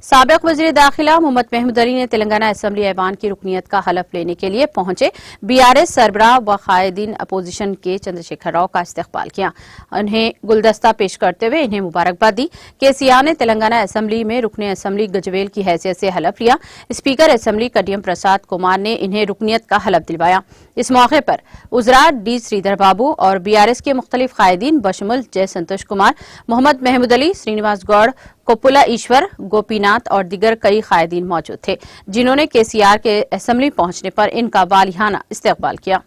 سابق وزیر داخلہ محمد محمود علی نے تلنگانہ اسمبلی ایوان کی رکنیت کا حلف لینے کے لیے پہنچے BRS سربراہ و قائدین اپوزیشن کے چندرشیکھر راؤ کا استقبال کیا۔ انہیں گلدستہ پیش کرتے ہوئے انہیں مبارکباد دی۔ KCR نے تلنگانہ اسمبلی میں رکن اسمبلی گجویل کی حیثیت سے حلف لیا۔ اسپیکر اسمبلی کڈیم پرساد کمار نے انہیں رکنیت کا حلف دلوایا۔ اس موقع پر وزراء D سریدھر بابو اور BRS کے مختلف قائدین بشمول جے سنتوش کمار، محمد محمود علی، سرینواس گوڑ، کوپولا ایشور، گوپی ناتھ اور دیگر کئی قائدین موجود تھے، جنہوں نے KCR کے اسمبلی پہنچنے پر ان کا والہانہ استقبال کیا۔